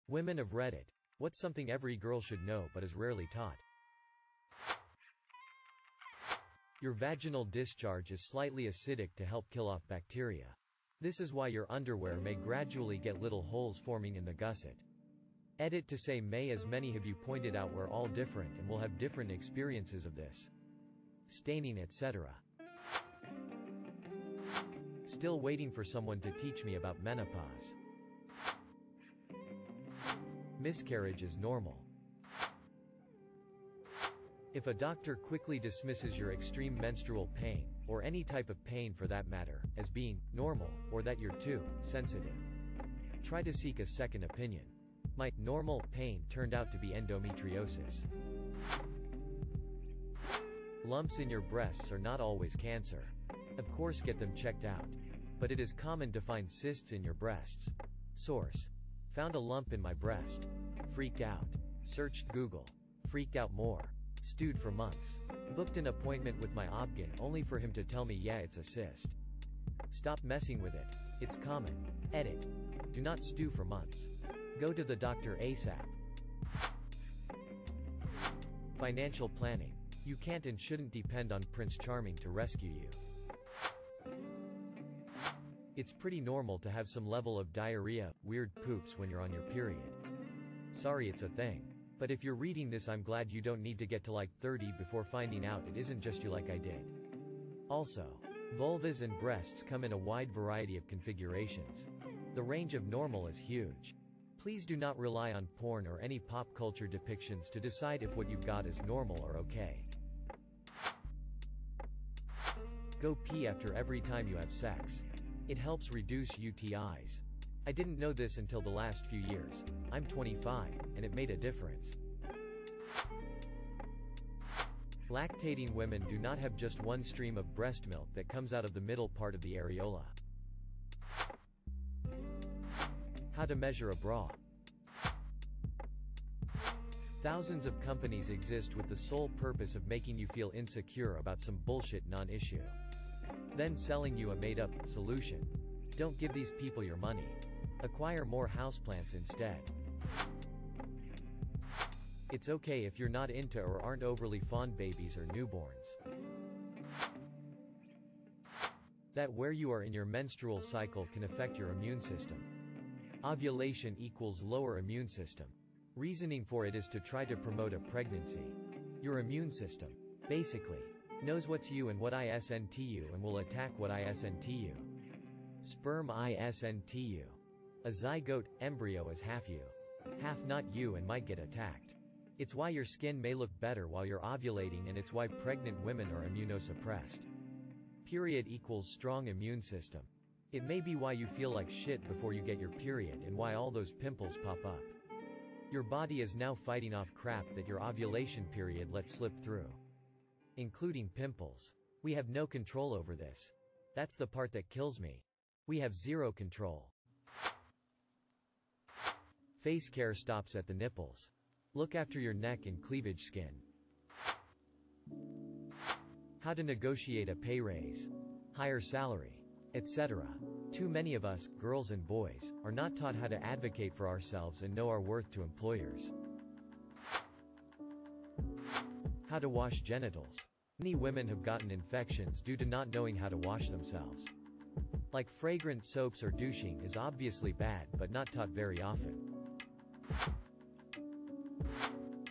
Women of Reddit. What's something every girl should know but is rarely taught? Your vaginal discharge is slightly acidic to help kill off bacteria. This is why your underwear may gradually get little holes forming in the gusset. Edit to say may, as many of you pointed out, we're all different and will have different experiences of this. Staining, etc. Still waiting for someone to teach me about menopause. Miscarriage is normal. If a doctor quickly dismisses your extreme menstrual pain, or any type of pain for that matter, as being normal, or that you're too sensitive, try to seek a second opinion. My normal pain turned out to be endometriosis. Lumps in your breasts are not always cancer. Of course, get them checked out. But it is common to find cysts in your breasts. Source: found a lump in my breast. Freaked out. Searched Google. Freaked out more. Stewed for months. Booked an appointment with my obgyn only for him to tell me, yeah, it's a cyst. Stop messing with it. It's common. Edit. Do not stew for months. Go to the doctor ASAP. Financial planning. You can't and shouldn't depend on Prince Charming to rescue you. It's pretty normal to have some level of diarrhea, weird poops when you're on your period. Sorry, it's a thing. But if you're reading this, I'm glad you don't need to get to like 30 before finding out it isn't just you like I did. Also, vulvas and breasts come in a wide variety of configurations. The range of normal is huge. Please do not rely on porn or any pop culture depictions to decide if what you've got is normal or okay. Go pee after every time you have sex. It helps reduce UTIs. I didn't know this until the last few years. I'm 25, and it made a difference. Lactating women do not have just one stream of breast milk that comes out of the middle part of the areola. How to measure a bra. Thousands of companies exist with the sole purpose of making you feel insecure about some bullshit non-issue. Then selling you a made-up solution. Don't give these people your money. Acquire more houseplants instead. It's okay if you're not into or aren't overly fond babies or newborns. That where you are in your menstrual cycle can affect your immune system. Ovulation equals lower immune system. Reasoning for it is to try to promote a pregnancy. Your immune system, basically, knows what's you and what isn't you and will attack what isn't you. Sperm isn't you. A zygote embryo is half you, half not you, and might get attacked. It's why your skin may look better while you're ovulating, and it's why pregnant women are immunosuppressed. Period equals strong immune system. It may be why you feel like shit before you get your period and why all those pimples pop up. Your body is now fighting off crap that your ovulation period lets slip through. Including pimples. We have no control over this. That's the part that kills me. We have zero control. Face care stops at the nipples. Look after your neck and cleavage skin. How to negotiate a pay raise, higher salary, etc. Too many of us, girls and boys, are not taught how to advocate for ourselves and know our worth to employers. How to wash genitals. Many women have gotten infections due to not knowing how to wash themselves. Like fragrant soaps or douching is obviously bad but not taught very often.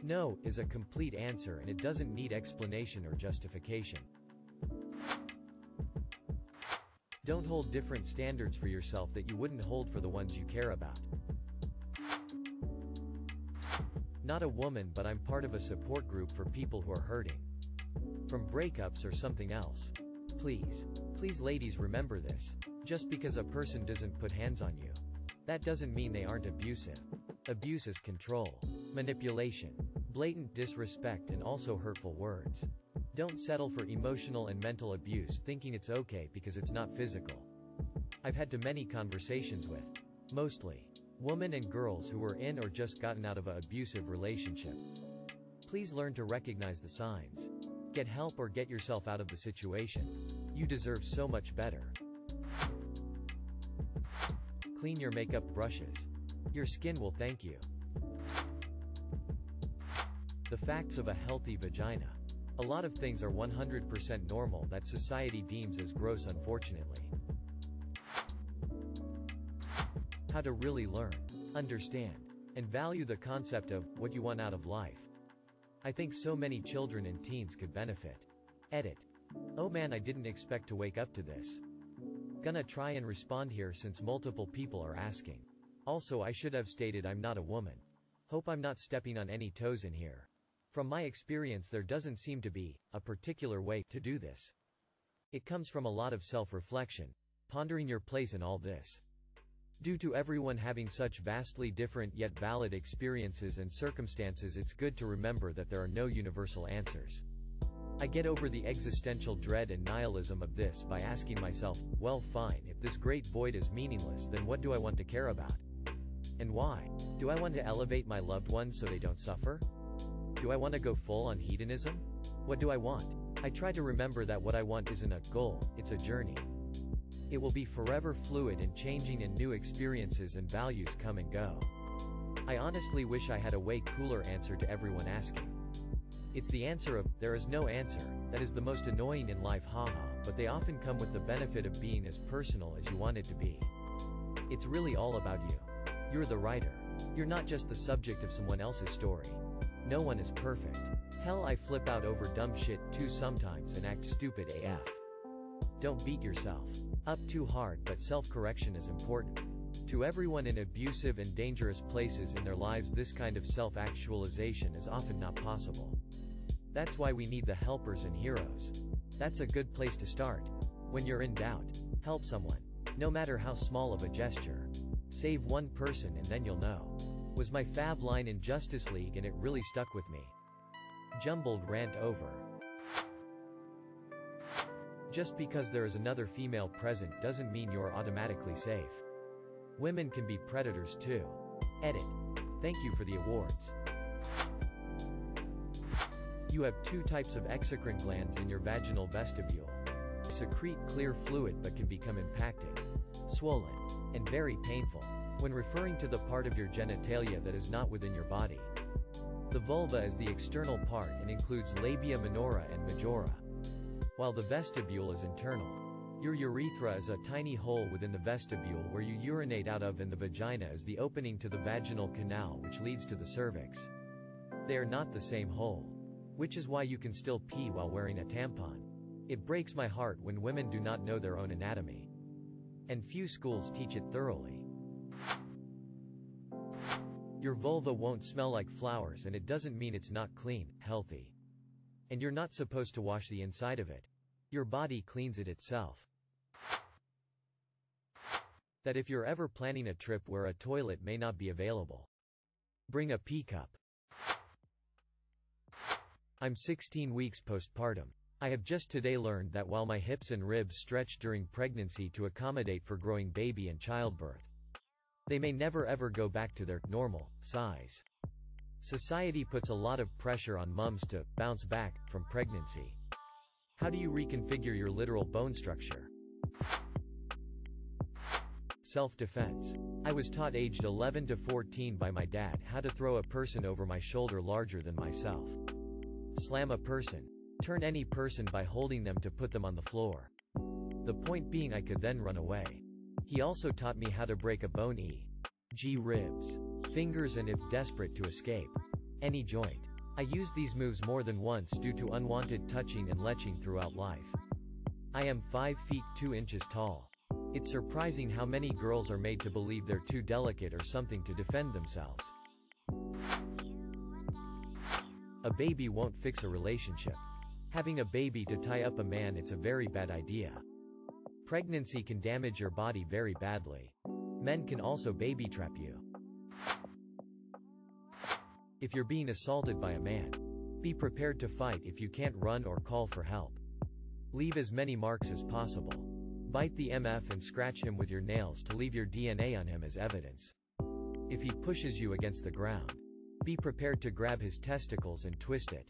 No is a complete answer and it doesn't need explanation or justification. Don't hold different standards for yourself that you wouldn't hold for the ones you care about. Not a woman, but I'm part of a support group for people who are hurting. From breakups or something else. Please ladies, remember this. Just because a person doesn't put hands on you, that doesn't mean they aren't abusive. Abuse is control, manipulation, blatant disrespect, and also hurtful words. Don't settle for emotional and mental abuse thinking it's okay because it's not physical. I've had too many conversations with, mostly, women and girls who were in or just gotten out of an abusive relationship. Please learn to recognize the signs. Get help or get yourself out of the situation. You deserve so much better. Clean your makeup brushes. Your skin will thank you. The facts of a healthy vagina. A lot of things are 100% normal that society deems as gross, unfortunately. How to really learn, understand, and value the concept of what you want out of life. I think so many children and teens could benefit. Edit. Oh man, I didn't expect to wake up to this. Gonna try and respond here since multiple people are asking. Also, I should have stated I'm not a woman. Hope I'm not stepping on any toes in here. From my experience, there doesn't seem to be a particular way to do this. It comes from a lot of self-reflection, pondering your place in all this. Due to everyone having such vastly different yet valid experiences and circumstances, it's good to remember that there are no universal answers. I get over the existential dread and nihilism of this by asking myself, well fine, if this great void is meaningless, then what do I want to care about? And why? Do I want to elevate my loved ones so they don't suffer? Do I want to go full on hedonism? What do I want? I try to remember that what I want isn't a goal, it's a journey. It will be forever fluid and changing, and new experiences and values come and go. I honestly wish I had a way cooler answer to everyone asking. It's the answer of, there is no answer, that is the most annoying in life, haha, but they often come with the benefit of being as personal as you want it to be. It's really all about you. You're the writer. You're not just the subject of someone else's story. No one is perfect. Hell, I flip out over dumb shit too sometimes and act stupid AF. Don't beat yourself up too hard, but self-correction is important. To everyone in abusive and dangerous places in their lives, this kind of self-actualization is often not possible. That's why we need the helpers and heroes. That's a good place to start. When you're in doubt, help someone. No matter how small of a gesture. Save one person and then you'll know. Was my fab line in Justice League, and it really stuck with me. Jumbled rant over. Just because there is another female present doesn't mean you're automatically safe. Women can be predators too. Edit. Thank you for the awards. You have two types of exocrine glands in your vaginal vestibule. They secrete clear fluid but can become impacted, swollen, and very painful when referring to the part of your genitalia that is not within your body. The vulva is the external part and includes labia minora and majora, while the vestibule is internal. Your urethra is a tiny hole within the vestibule where you urinate out of, and the vagina is the opening to the vaginal canal which leads to the cervix. They are not the same hole. Which is why you can still pee while wearing a tampon. It breaks my heart when women do not know their own anatomy. And few schools teach it thoroughly. Your vulva won't smell like flowers, and it doesn't mean it's not clean, healthy. And you're not supposed to wash the inside of it. Your body cleans it itself. That if you're ever planning a trip where a toilet may not be available, bring a pee cup. I'm 16 weeks postpartum. I have just today learned that while my hips and ribs stretch during pregnancy to accommodate for growing baby and childbirth, they may never ever go back to their normal size. Society puts a lot of pressure on moms to bounce back from pregnancy. How do you reconfigure your literal bone structure? Self-defense. I was taught aged 11 to 14 by my dad how to throw a person over my shoulder larger than myself. Slam a person. Turn any person by holding them to put them on the floor. The point being I could then run away. He also taught me how to break a bone, e.g. ribs, fingers, and if desperate to escape, any joint. I used these moves more than once due to unwanted touching and leching throughout life. I am 5 feet 2 inches tall. It's surprising how many girls are made to believe they're too delicate or something to defend themselves. A baby won't fix a relationship. Having a baby to tie up a man, it's a very bad idea. Pregnancy can damage your body very badly. Men can also baby trap you. If you're being assaulted by a man, be prepared to fight if you can't run or call for help. Leave as many marks as possible. Bite the MF and scratch him with your nails to leave your DNA on him as evidence. If he pushes you against the ground, be prepared to grab his testicles and twist it.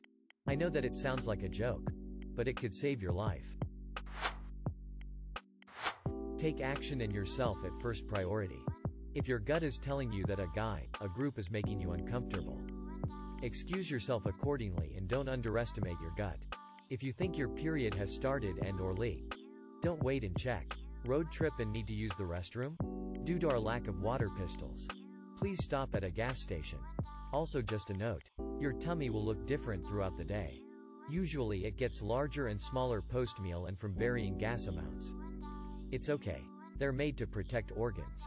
I know that it sounds like a joke, but it could save your life. Take action and yourself at first priority. If your gut is telling you that a group is making you uncomfortable, excuse yourself accordingly and don't underestimate your gut. If you think your period has started and/or leaked, don't wait and check. Road trip and need to use the restroom? Due to our lack of water pistols, please stop at a gas station. Also, just a note, your tummy will look different throughout the day. Usually it gets larger and smaller post-meal and from varying gas amounts. It's okay. They're made to protect organs.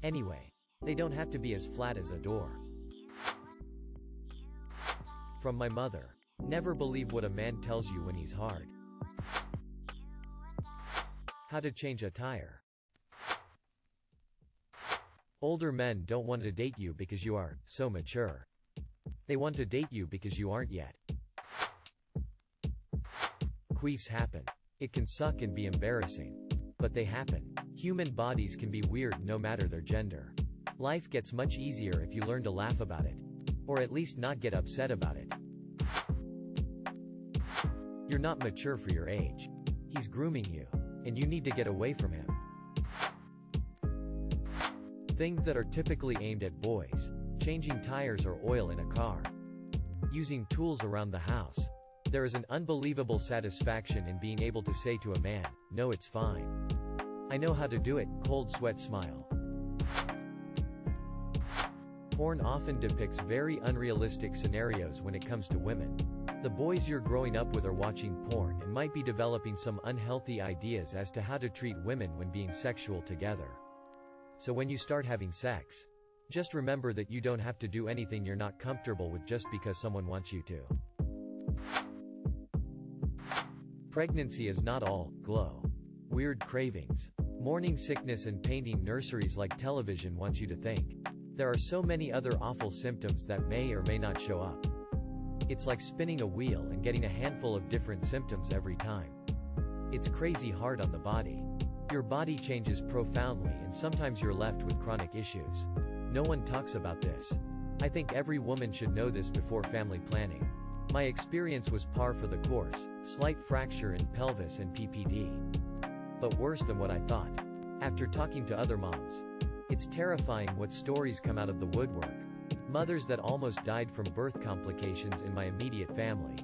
Anyway, they don't have to be as flat as a door. From my mother. Never believe what a man tells you when he's hard. How to change a tire. Older men don't want to date you because you are so mature. They want to date you because you aren't yet. Queefs happen. It can suck and be embarrassing. But they happen. Human bodies can be weird no matter their gender. Life gets much easier if you learn to laugh about it. Or at least not get upset about it. You're not mature for your age. He's grooming you. And you need to get away from him. Things that are typically aimed at boys. Changing tires or oil in a car. Using tools around the house. There is an unbelievable satisfaction in being able to say to a man, "No, it's fine. I know how to do it," cold sweat smile. Porn often depicts very unrealistic scenarios when it comes to women. The boys you're growing up with are watching porn and might be developing some unhealthy ideas as to how to treat women when being sexual together. So when you start having sex, just remember that you don't have to do anything you're not comfortable with just because someone wants you to. Pregnancy is not all glow. Weird cravings. Morning sickness and painting nurseries like television wants you to think. There are so many other awful symptoms that may or may not show up. It's like spinning a wheel and getting a handful of different symptoms every time. It's crazy hard on the body. Your body changes profoundly and sometimes you're left with chronic issues. No one talks about this. I think every woman should know this before family planning. My experience was par for the course, slight fracture in pelvis and PPD. But worse than what I thought. After talking to other moms, it's terrifying what stories come out of the woodwork. Mothers that almost died from birth complications in my immediate family.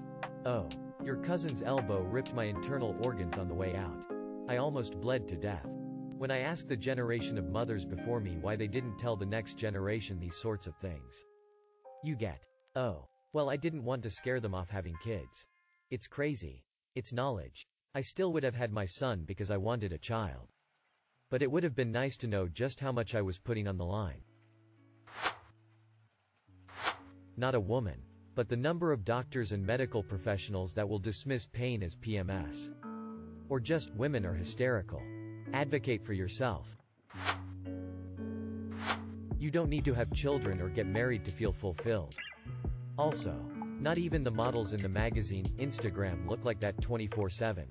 Oh, your cousin's elbow ripped my internal organs on the way out. I almost bled to death. When I asked the generation of mothers before me why they didn't tell the next generation these sorts of things. You get, oh. Well, I didn't want to scare them off having kids. It's crazy. It's knowledge. I still would have had my son because I wanted a child. But it would have been nice to know just how much I was putting on the line. Not a woman, but the number of doctors and medical professionals that will dismiss pain as PMS. Or just women are hysterical. Advocate for yourself. You don't need to have children or get married to feel fulfilled. Also, not even the models in the magazine, Instagram look like that 24/7.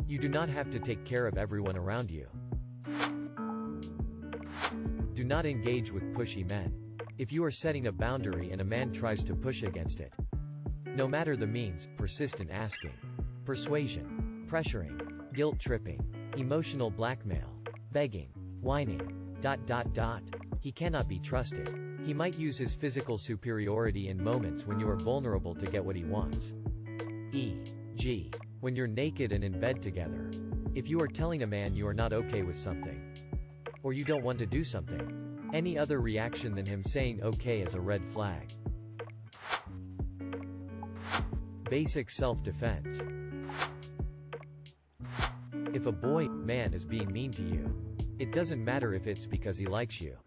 You do not have to take care of everyone around you. Do not engage with pushy men. If you are setting a boundary and a man tries to push against it, no matter the means, persist in asking. Persuasion, pressuring, guilt-tripping, emotional blackmail, begging, whining, ... He cannot be trusted. He might use his physical superiority in moments when you are vulnerable to get what he wants. E.g., when you're naked and in bed together. If you are telling a man you are not okay with something, or you don't want to do something, any other reaction than him saying okay is a red flag. Basic self-defense. If a man is being mean to you, it doesn't matter if it's because he likes you.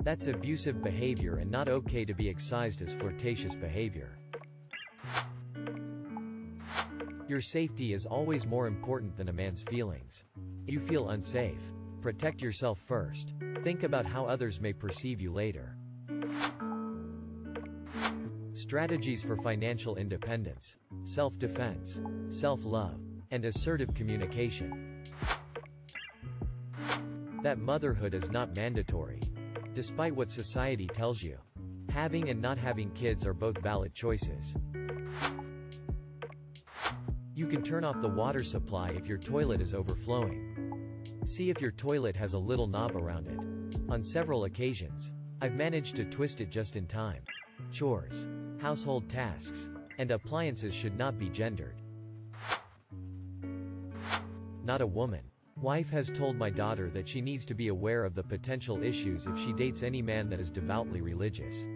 That's abusive behavior and not okay to be excised as flirtatious behavior. Your safety is always more important than a man's feelings. If you feel unsafe, protect yourself first. Think about how others may perceive you later. Strategies for financial independence, self-defense, self-love, and assertive communication. That motherhood is not mandatory. Despite what society tells you, having and not having kids are both valid choices. You can turn off the water supply if your toilet is overflowing. See if your toilet has a little knob around it. On several occasions, I've managed to twist it just in time. Chores, household tasks, and appliances should not be gendered. Not a woman. Wife has told my daughter that she needs to be aware of the potential issues if she dates any man that is devoutly religious.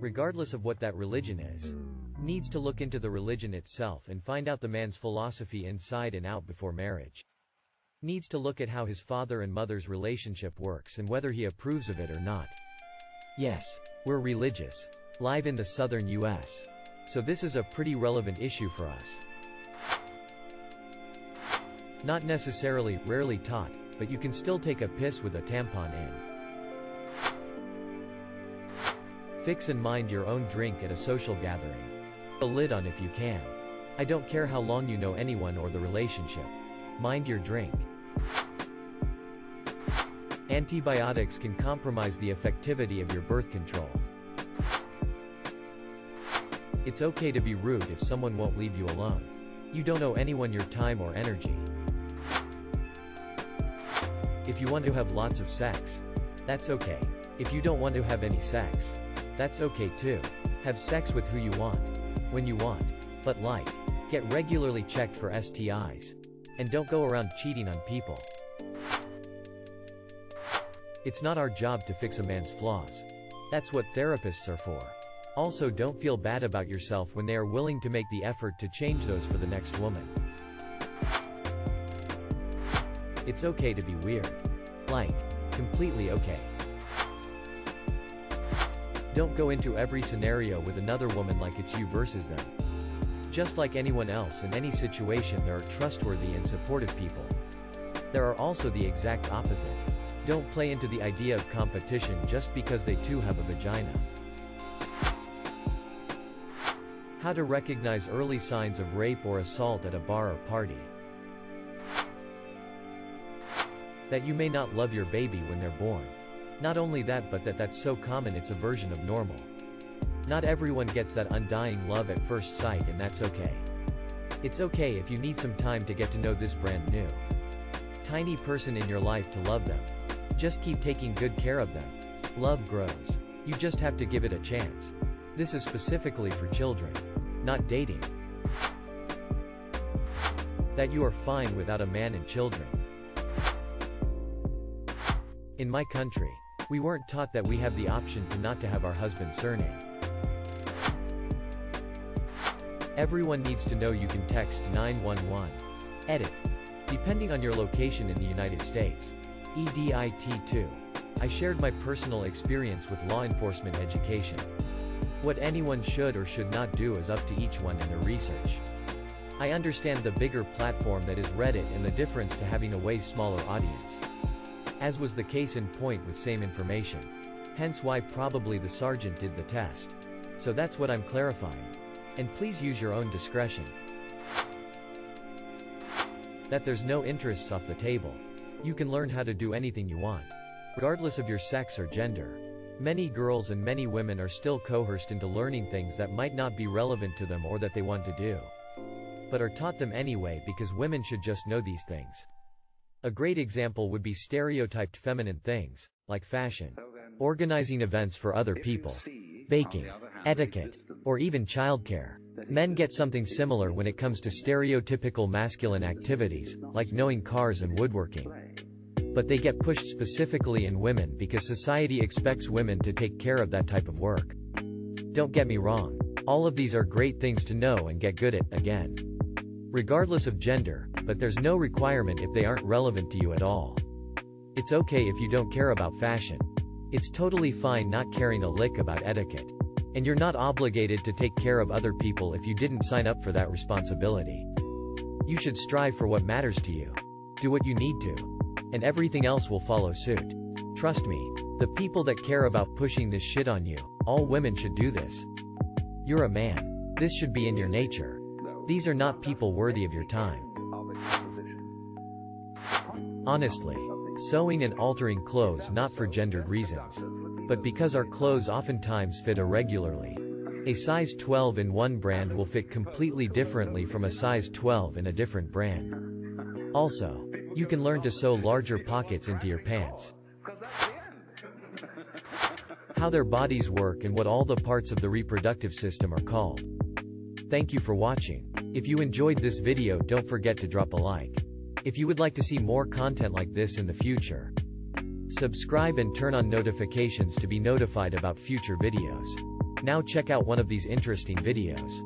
Regardless of what that religion is. Needs to look into the religion itself and find out the man's philosophy inside and out before marriage. Needs to look at how his father and mother's relationship works and whether he approves of it or not. Yes, we're religious. Live in the southern US. So this is a pretty relevant issue for us. Not necessarily, rarely taught, but you can still take a piss with a tampon in. Fix and mind your own drink at a social gathering. Put a lid on if you can. I don't care how long you know anyone or the relationship. Mind your drink. Antibiotics can compromise the effectivity of your birth control. It's okay to be rude if someone won't leave you alone. You don't owe anyone your time or energy. If you want to have lots of sex, that's okay. If you don't want to have any sex, that's okay too. Have sex with who you want, when you want. But get regularly checked for STIs. And don't go around cheating on people. It's not our job to fix a man's flaws. That's what therapists are for. Also, don't feel bad about yourself when they are willing to make the effort to change those for the next woman. It's okay to be weird. Completely okay. Don't go into every scenario with another woman like it's you versus them. Just like anyone else in any situation, there are trustworthy and supportive people. There are also the exact opposite. Don't play into the idea of competition just because they too have a vagina. How to recognize early signs of rape or assault at a bar or party. That you may not love your baby when they're born. Not only that, but that's so common it's a version of normal. Not everyone gets that undying love at first sight, and that's okay. It's okay if you need some time to get to know this brand new tiny person in your life to love them. Just keep taking good care of them. Love grows. You just have to give it a chance. This is specifically for children. Not dating. That you are fine without a man and children. In my country, we weren't taught that we have the option to not to have our husband's surname. Everyone needs to know you can text 911. Edit. Depending on your location in the United States. EDIT 2. I shared my personal experience with law enforcement education. What anyone should or should not do is up to each one in their research. I understand the bigger platform that is Reddit and the difference to having a way smaller audience. As was the case in point with same information. Hence why probably the sergeant did the test. So that's what I'm clarifying. And please use your own discretion. That there's no interests off the table. You can learn how to do anything you want. Regardless of your sex or gender. Many girls and many women are still coerced into learning things that might not be relevant to them or that they want to do. But are taught them anyway because women should just know these things. A great example would be stereotyped feminine things, like fashion, organizing events for other people, baking, etiquette, or even childcare. Men get something similar when it comes to stereotypical masculine activities, like knowing cars and woodworking. But they get pushed specifically in women because society expects women to take care of that type of work. Don't get me wrong. All of these are great things to know and get good at, again. Regardless of gender, but there's no requirement if they aren't relevant to you at all. It's okay if you don't care about fashion. It's totally fine not caring a lick about etiquette. And you're not obligated to take care of other people if you didn't sign up for that responsibility. You should strive for what matters to you. Do what you need to. And everything else will follow suit. Trust me, the people that care about pushing this shit on you, all women should do this. You're a man. This should be in your nature. These are not people worthy of your time. Honestly, sewing and altering clothes not for gendered reasons, but because our clothes oftentimes fit irregularly. A size 12 in one brand will fit completely differently from a size 12 in a different brand. Also, You can learn to sew larger pockets into your pants. How their bodies work and what all the parts of the reproductive system are called. Thank you for watching. If you enjoyed this video, don't forget to drop a like. If you would like to see more content like this in the future, subscribe and turn on notifications to be notified about future videos. Now check out one of these interesting videos.